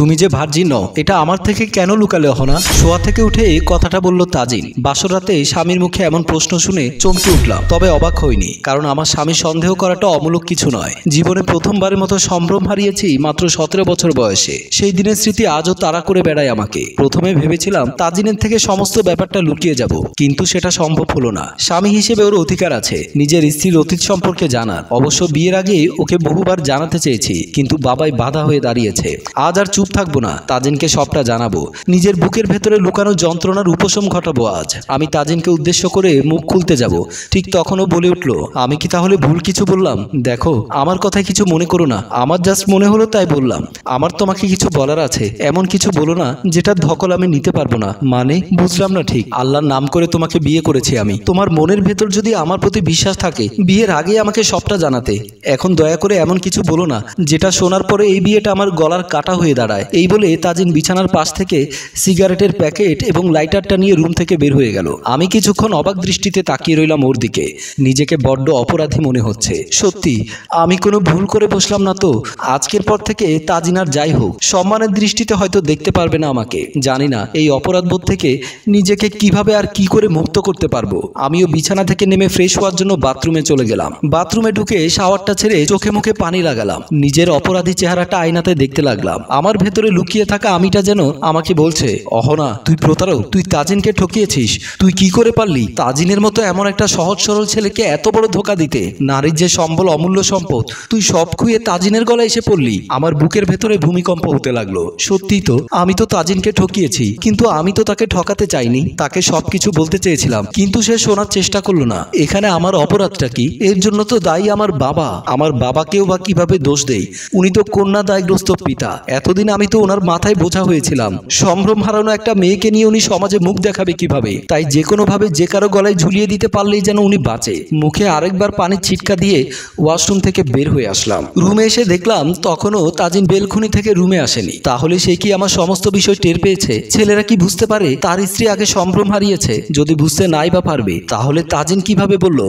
তুমি যে ভার্জিন নও এটা আমার থেকে কেন লুকালে অহনা? শোয়া থেকে উঠে কথাটা বলল তাজিন। বাসর রাতে স্বামীর মুখে এমন প্রশ্ন শুনে চমকে উঠলাম, তবে অবাক হইনি, কারণ আমার স্বামী সন্দেহ করাটা অমূলক কিছু নয়। জীবনে প্রথমবারের মতো সম্ভ্রম হারিয়েছি মাত্র 17 বছর বয়সে। সেই দিনের স্মৃতি আজও তাড়া করে বেড়ায় আমাকে। প্রথমে ভেবেছিলাম তাজিনের থেকে সমস্ত ব্যাপারটা লুকিয়ে যাব, কিন্তু সেটা সম্ভব হলো না। স্বামী হিসেবে ওর অধিকার আছে নিজের স্ত্রীর অতীত সম্পর্কে জানার। অবশ্য বিয়ের আগে ওকে বহুবার জানাতে চেয়েছি, কিন্তু বাবাই বাধা হয়ে দাঁড়িয়েছে। আজ আর চুপ থাকবো না, তাজিনকে সবটা জানাবো। নিজের বুকের ভেতরে লুকানো যন্ত্রণার উপশম ঘটাবো আজ। আমি তাজিনকে উদ্দেশ্য করে মুখ খুলতে যাব, ঠিক তখনও বলে উঠলো, আমি কি তাহলে ভুল কিছু বললাম? দেখো, আমার কথায় কিছু মনে করো না, আমার জাস্ট মনে হলো তাই বললাম। আমার তোমাকে কিছু বলার আছে, এমন কিছু বলো না যেটার ধকল আমি নিতে পারবো না। মানে বুঝলাম না ঠিক। আল্লাহর নাম করে তোমাকে বিয়ে করেছি আমি। তোমার মনের ভেতর যদি আমার প্রতি বিশ্বাস থাকে বিয়ের আগে আমাকে সবটা জানাতে। এখন দয়া করে এমন কিছু বলো না যেটা শোনার পরে এই বিয়েটা আমার গলার কাটা হয়ে দাঁড়ায়। এই বলে তাজিন বিছানার পাশ থেকে সিগারেটের প্যাকেট এবং লাইটারটা নিয়ে রুম থেকে বের হয়ে গেল। আমি কিছুক্ষণ অবাক দৃষ্টিতে তাকিয়ে রইলাম ওর দিকে। নিজেকে বড্ড অপরাধী মনে হচ্ছে। সত্যি আমি কোনো ভুল করে বসলাম না তো? আজকের পর থেকে তাজিন আর যাই হোক সম্মানের দৃষ্টিতে হয়তো দেখতে পারবে না আমাকে। জানি না এই অপরাধবোধ থেকে নিজেকে কিভাবে আর কি করে মুক্ত করতে পারবো। আমিও বিছানা থেকে নেমে ফ্রেশ হওয়ার জন্য বাথরুমে চলে গেলাম। বাথরুমে ঢুকে শাওয়ারটা ছেড়ে চোখে মুখে পানি লাগালাম। নিজের অপরাধী চেহারাটা আয়নাতে দেখতে লাগলাম। আমার ভেতরে লুকিয়ে থাকা আমিটা যেন আমাকে বলছে, অহনা তুই প্রতারক, তুই তাজিনকে ঠকিয়েছিস। তুই কি করে পারলি তাজিনের মতো এমন একটা সহজ সরল ছেলেকে এত বড় ধোকা দিতে? নারীর যে সম্বল অমূল্য সম্পদ, তুই সব খুঁয়ে তাজিনের গলায় এসে পড়লি। আমার বুকের ভেতরে ভূমিকম্প হতে লাগলো। সত্যি তো, আমি তো তাজিনকে ঠকিয়েছি, কিন্তু আমি তো তাকে ঠকাতে চাইনি। তাকে সবকিছু বলতে চেয়েছিলাম, কিন্তু সে শোনার চেষ্টা করলো না। এখানে আমার অপরাধটা কি? এর জন্য তো দায়ী আমার বাবা। আমার বাবাকেও বা কিভাবে দোষ দেই? উনি তো কন্যা দায়গ্রস্ত পিতা। এতদিন আমি তো ওনার মাথায় বোঝা হয়েছিলাম। সম্ভ্রম হারানো একটা মেয়েকে নিয়ে উনি সমাজে মুখ দেখাবে কিভাবে? তাই যে কোনো ভাবে যে কারো গলায় ঝুলিয়ে দিতে পারলেই যেন উনি বাঁচে। মুখে আরেকবার পানির ছিটকা দিয়ে ওয়াশরুম থেকে বের হয়ে আসলাম। রুমে এসে দেখলাম তখনও তাজিন বেলকুনি থেকে রুমে আসেনি। তাহলে সে কি আমার সমস্ত বিষয় টের পেয়েছে? ছেলেরা কি বুঝতে পারে তার স্ত্রী আগে সম্ভ্রম হারিয়েছে? যদি বুঝতে নাই বা পারবে, তাহলে তাজিন কিভাবে বলল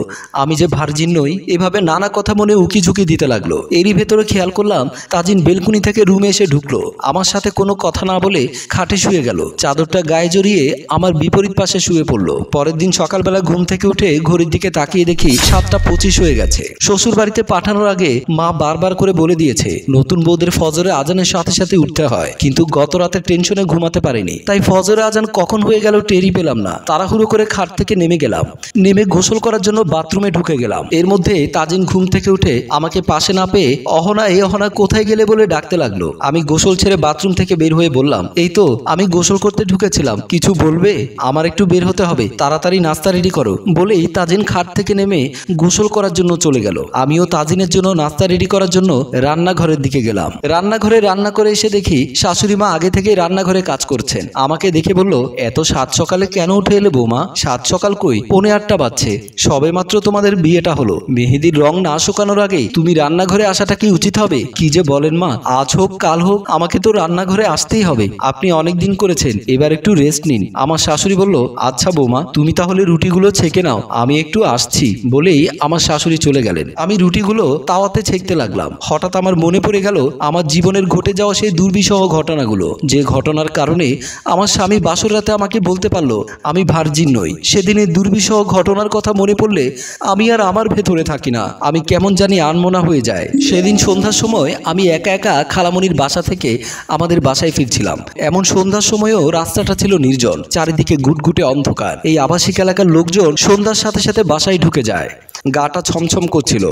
আমি যে ভার্জিন নই? এভাবে নানা কথা মনে উকি ঝুঁকি দিতে লাগলো। এরই ভেতরে খেয়াল করলাম তাজিন বেলকুনি থেকে রুমে এসে ঢুকলো। আমার সাথে কোনো কথা না বলে খাটে শুয়ে গেল। চাদরটা গায়ে জড়িয়ে আমার বিপরীত পাশে শুয়ে পড়লো। পরের দিন সকালবেলা ঘুম থেকে উঠে ঘড়ির দিকে তাকিয়ে দেখি 7:25 হয়ে গেছে। শ্বশুর বাড়িতে পাঠানোর আগে মা বারবার করে বলে দিয়েছে নতুন বউদের ফজরে আজানের সাথে সাথে উঠতে হয়, কিন্তু গত রাতের টেনশনে ঘুমাতে পারিনি। তাই ফজরে আজান কখন হয়ে গেল টেরই পেলাম না। তাড়াহুড়ো করে খাট থেকে নেমে গেলাম। নেমে গোসল করার জন্য বাথরুমে ঢুকে গেলাম। এর মধ্যে তাজিন ঘুম থেকে উঠে আমাকে পাশে না পেয়ে অহনা এই অহনা কোথায় গেলে বলে ডাকতে লাগলো। আমি গোসল ছেড়ে বাথরুম থেকে বের হয়ে বললাম, এই তো আমি গোসল করতে ঢুকেছিলাম, কিছু বলবে? আমার একটু বের হতে হবে, তাড়াতাড়ি নাস্তা রেডি করো। বলেই তাজিন খাট থেকে নেমে গোসল করার জন্য চলে গেল। আমিও তাজিনের জন্য নাস্তা রেডি করার জন্য রান্নাঘরের দিকে গেলাম। রান্নাঘরে রান্না করে এসে দেখি শাশুড়ি মা আগে থেকে রান্নাঘরে কাজ করছেন। আমাকে দেখে বলল, এত সাত সকালে কেন উঠে এলে বৌমা? সাত সকাল কই, 7:45 বাজছে। সবে মাত্র তোমাদের বিয়েটা হলো। মেহেদির রং না শুকানোর আগেই তুমি রান্নাঘরে আসাটা কি উচিত হবে? কি যে বলেন মা, আজ হোক কাল হোক আমাকে তো রান্নাঘরে আসতেই হবে। আপনি অনেক দিন করেছেন, এবার একটু রেস্ট নিন। আমার শাশুড়ি বলল, আচ্ছা বৌমা তুমি তাহলে রুটিগুলো ছেঁকে নাও, আমি একটু আসছি। বলেই আমার শাশুড়ি চলে গেলেন। আমি রুটিগুলো তাওয়াতে ছেঁকতে লাগলাম। হঠাৎ আমার মনে পড়ে গেল আমার জীবনের ঘটে যাওয়া সেই দুর্বিষহ ঘটনাগুলো, যে ঘটনার কারণে আমার স্বামী বাসর রাতে আমাকে বলতে পারলো আমি ভার্জিন নই। সেদিনের দুর্বিষহ ঘটনার কথা মনে পড়লে আমি আর আমার ভেতরে থাকি না। আমি কেমন জানি আনমনা হয়ে যায়। সেদিন সন্ধ্যার সময় আমি একা একা খালামণির বাসা থেকে আমাদের বাসায় ফিরছিলাম। এমন সন্ধ্যার সময়ও রাস্তাটা ছিল নির্জন, চারিদিকে গুটগুটে অন্ধকার। এই আবাসিক এলাকার লোকজন সন্ধ্যার সাথে সাথে বাসায় ঢুকে যায়। গাটা ছমছম করছিল।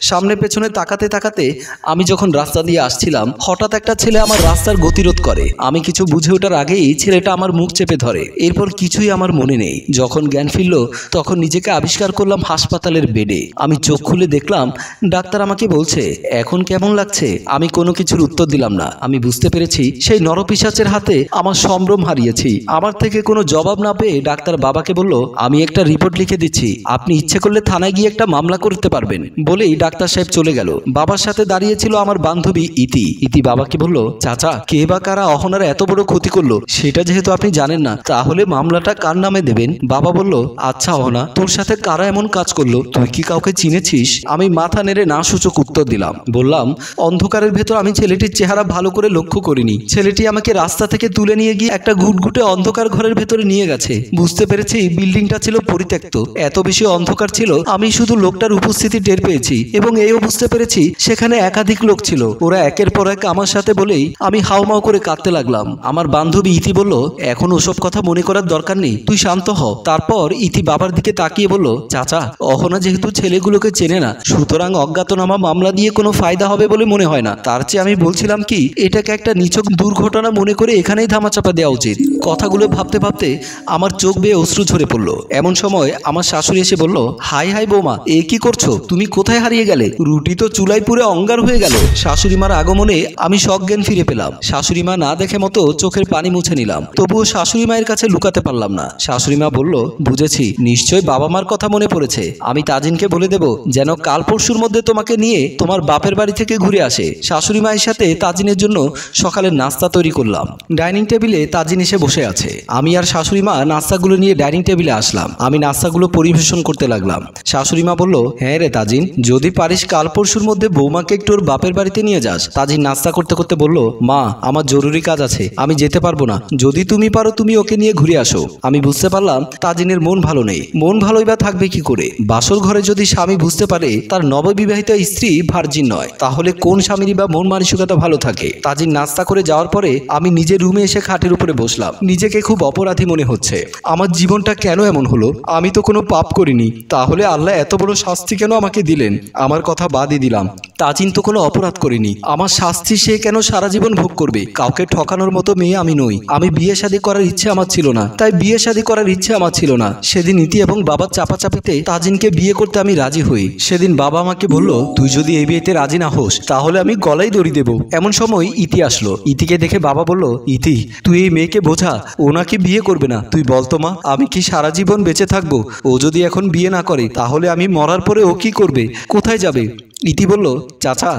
সামনে পেছনে তাকাতে তাকাতে আমি যখন রাস্তা দিয়ে আসছিলাম, হঠাৎ একটা ছেলে আমার রাস্তার গতিরোধ করে। আমি কিছু বুঝে ওঠার আগেই ছেলেটা আমার মুখ চেপে ধরে। এরপর কিছুই আমার মনে নেই। যখন জ্ঞান ফিরল তখন নিজেকে আবিষ্কার করলাম হাসপাতালের বেডে। আমি চোখ খুলে দেখলাম ডাক্তার আমাকে বলছে, এখন কেমন লাগছে? আমি কোনো কিছুর উত্তর দিলাম না। আমি বুঝতে পেরেছি সেই নরপিশাচের হাতে আমার সম্ভ্রম হারিয়েছি। আমার থেকে কোনো জবাব না পেয়ে ডাক্তার বাবাকে বলল, আমি একটা রিপোর্ট লিখে দিচ্ছি, আপনি ইচ্ছে করলে থানায় গিয়ে একটা মামলা করতে পারবেন বলেই ডাক্তার সাহেব চলে গেল। বাবার সাথে দাঁড়িয়েছিল আমার বান্ধবী ইতি। ইতি বাবাকে বলল, চাচা কে বা কারা অহনার এত বড় ক্ষতি করলো সেটা যেহেতু আপনি জানেন না, তাহলে মামলাটা কার নামে দেবেন? বাবা বলল, আচ্ছা অহনা, তোর সাথে কারা এমন কাজ করলো, তুই কি কাউকে চিনেছিস? আমি মাথা নেড়ে না সূচক উত্তর দিলাম। বললাম, অন্ধকারের ভেতর আমি ছেলেটির চেহারা ভালো করে লক্ষ্য করিনি। ছেলেটি আমাকে রাস্তা থেকে তুলে নিয়ে গিয়ে একটা ঘুটঘুটে অন্ধকার ঘরের ভেতরে নিয়ে গেছে। বুঝতে পেরেছি বিল্ডিংটা ছিল পরিত্যক্ত। এত বেশি অন্ধকার ছিল আমি শুধু লোকটার উপস্থিতি টের পেয়েছি এবং এও বুঝতে পেরেছি সেখানে একাধিক লোক ছিল। ওরা একের পর এক আমার সাথে বলেই আমি হাউমাউ করে কাঁদতে লাগলাম। আমার বান্ধবী ইতি বলল, এখন ওসব কথা মনে করার দরকার নেই, তুই শান্ত হ। তারপর ইতি বাবার দিকে তাকিয়ে বলল, চাচা অহনা যেহেতু ছেলেগুলোকে চেনে না, সুতরাং অজ্ঞাতনামা মামলা দিয়ে কোনো ফায়দা হবে বলে মনে হয় না। তার চেয়ে আমি বলছিলাম কি, এটাকে একটা নিছক দুর্ঘটনা মনে করে এখানেই ধামাচাপা দেওয়া উচিত। কথাগুলো ভাবতে ভাবতে আমার চোখ বেয়ে অশ্রু ঝরে পড়লো। এমন সময় আমার শাশুড়ি এসে বলল, হাই হাই বৌমা, এ কি করছো? তুমি কোথায় হারিয়ে গেলে? রুটি তো চুলায় পুরে অঙ্গার হয়ে গেল। শাশুড়ি মার আগমনে আমি সজ্ঞান ফিরে পেলাম। শাশুড়ি মা না দেখে মতো চোখের পানি মুছে নিলাম, তবুও শাশুড়ি মায়ের কাছে লুকাতে পারলাম না। শাশুড়ি মা বলল, বুঝেছি, নিশ্চয় বাবা মার কথা মনে পড়েছে। আমি তাজিনকে বলে দেব যেন কাল পরশুর মধ্যে তোমাকে নিয়ে তোমার বাপের বাড়ি থেকে ঘুরে আসে। শাশুড়ি মায়ের সাথে তাজিনের জন্য সকালের নাস্তা তৈরি করলাম। ডাইনিং টেবিলে তাজিন এসে বসে আছে। আমি আর শাশুড়ি মা নাস্তাগুলো নিয়ে ডাইনিং টেবিলে আসলাম। আমি নাস্তাগুলো পরিবেশন করতে লাগলাম। শাশুড়ি মা বলল, হ্যাঁ রে তাজিন, যদি পারিস কাল পরশুর মধ্যে বৌমাকে একটু ওর বাপের বাড়িতে নিয়ে যাস। তাজিন নাস্তা করতে করতে বলল, মা আমার জরুরি কাজ আছে, আমি যেতে পারবো না। যদি তুমি পারো তুমি ওকে নিয়ে ঘুরে আসো। আমি বুঝতে পারলাম তাজিনের মন ভালো নেই। মন ভালোই বা থাকবে কি করে? বাসর ঘরে যদি স্বামী বুঝতে পারে তার নববিবাহিত স্ত্রী ভার্জিন নয়, তাহলে কোন স্বামীরই বা মন মানসিকতা ভালো থাকে? তাজিন নাস্তা করে যাওয়ার পরে আমি নিজের রুমে এসে খাটের উপরে বসলাম। নিজেকে খুব অপরাধী মনে হচ্ছে। আমার জীবনটা কেন এমন হলো? আমি তো কোনো পাপ করিনি, তাহলে আল্লাহ এত বড় শাস্তি কেন আমাকে দিলেন? আমার কথা বাদই দিলাম, তাজিন তো কোনো অপরাধ করিনি। আমার শাস্তি সে কেন সারা জীবন ভোগ করবে? কাউকে ঠকানোর মতো মেয়ে আমি নই। আমি বিয়ে শাদী করার ইচ্ছে আমার ছিল না, তাই বিয়ে শাদী করার ইচ্ছে আমার ছিল না। সেদিন ইতি এবং বাবার চাপাচাপিতে তাজিনকে বিয়ে করতে আমি রাজি হই। সেদিন বাবা আমাকে বলল, তুই যদি এই বিয়েতে রাজি না হোস তাহলে আমি গলায় দড়ি দেব। এমন সময় ইতি আসলো। ইতিকে দেখে বাবা বলল, ইতি তুই এই মেয়েকে বোঝা, ওনাকে বিয়ে করবে না। তুই বলতো মা, আমি কি সারা জীবন বেঁচে থাকবো? ও যদি এখন বিয়ে না করে তাহলে আমি মরার পরে ও কি করবে, কোথায় যাবে? ইতি বলল, চাচা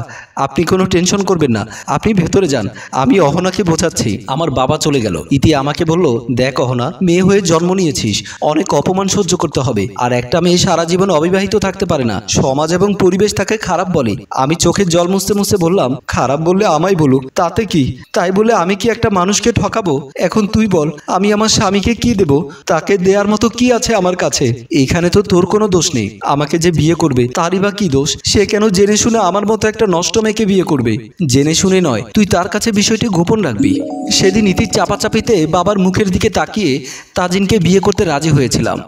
আপনি কোনো টেনশন করবেন না, আপনি ভেতরে যান, আমি অহনাকে বোঝাচ্ছি। আমার বাবা চলে গেল। ইতি আমাকে বলল, দেখ অহনা, মেয়ে হয়ে জন্ম নিয়েছিস, অনেক অপমান সহ্য করতে হবে। আর একটা মেয়ে সারা জীবন অবিবাহিত থাকতে পারে না। সমাজ এবং পরিবেশ তাকে খারাপ বলে। আমি চোখের জল মুছতে মুছতে বললাম, খারাপ বললে আমায় বলুক, তাতে কি? তাই বলে আমি কি একটা মানুষকে ঠকাবো? এখন তুই বল, আমি আমার স্বামীকে কি দেব? তাকে দেওয়ার মতো কি আছে আমার কাছে? এখানে তো তোর কোনো দোষ নেই। আমাকে যে বিয়ে করবে তারই বা কি দোষ? সে কেন জেনে শুনে আমার মতো একটা নষ্ট মেয়েকে বিয়ে করবে? জেনে শুনে নয়, তুই তার কাছে বিষয়টি গোপন রাখবি। সেদিন ইতির চাপাচাপিতে বাবার মুখের দিকে তাকিয়ে তাজিনকে বিয়ে করতে রাজি হয়েছিলাম।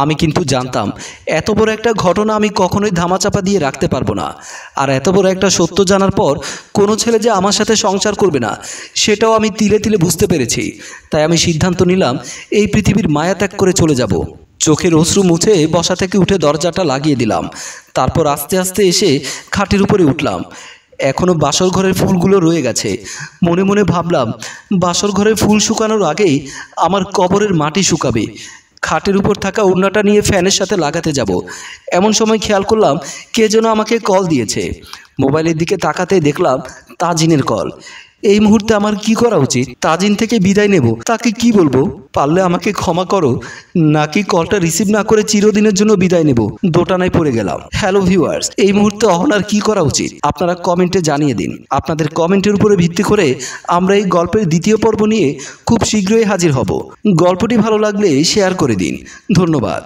আমি কিন্তু জানতাম এত বড় একটা ঘটনা আমি কখনোই ধামাচাপা দিয়ে রাখতে পারবো না। আর এত বড় একটা সত্য জানার পর কোনো ছেলে যে আমার সাথে সংসার করবে না সেটাও আমি তিলে তিলে বুঝতে পেরেছি। তাই আমি সিদ্ধান্ত নিলাম এই পৃথিবীর মায়া ত্যাগ করে চলে যাব। চোখের অশ্রু মুছে বসা থেকে উঠে দরজাটা লাগিয়ে দিলাম। তারপর আস্তে আস্তে এসে খাটের উপরে উঠলাম। এখনও বাসর ঘরের ফুলগুলো রয়ে গেছে। মনে মনে ভাবলাম, বাসর ঘরের ফুল শুকানোর আগেই আমার কবরের মাটি শুকাবে। খাটের উপর থাকা ওড়নাটা নিয়ে ফ্যানের সাথে লাগাতে যাব। এমন সময় খেয়াল করলাম কে যেন আমাকে কল দিয়েছে। মোবাইলের দিকে তাকাতে দেখলাম তাজিনের কল। এই মুহূর্তে আমার কি করা উচিত? তাজিন থেকে বিদায় নেব, তাকে কি বলবো? পারলে আমাকে ক্ষমা করো, নাকি কলটা রিসিভ না করে চিরদিনের জন্য বিদায় নেব? দোটানায় পড়ে গেলাম। হ্যালো ভিউয়ার্স, এই মুহূর্তে অহনার কি করা উচিত আপনারা কমেন্টে জানিয়ে দিন। আপনাদের কমেন্টের উপরে ভিত্তি করে আমরা এই গল্পের দ্বিতীয় পর্ব নিয়ে খুব শীঘ্রই হাজির হব। গল্পটি ভালো লাগলে শেয়ার করে দিন। ধন্যবাদ।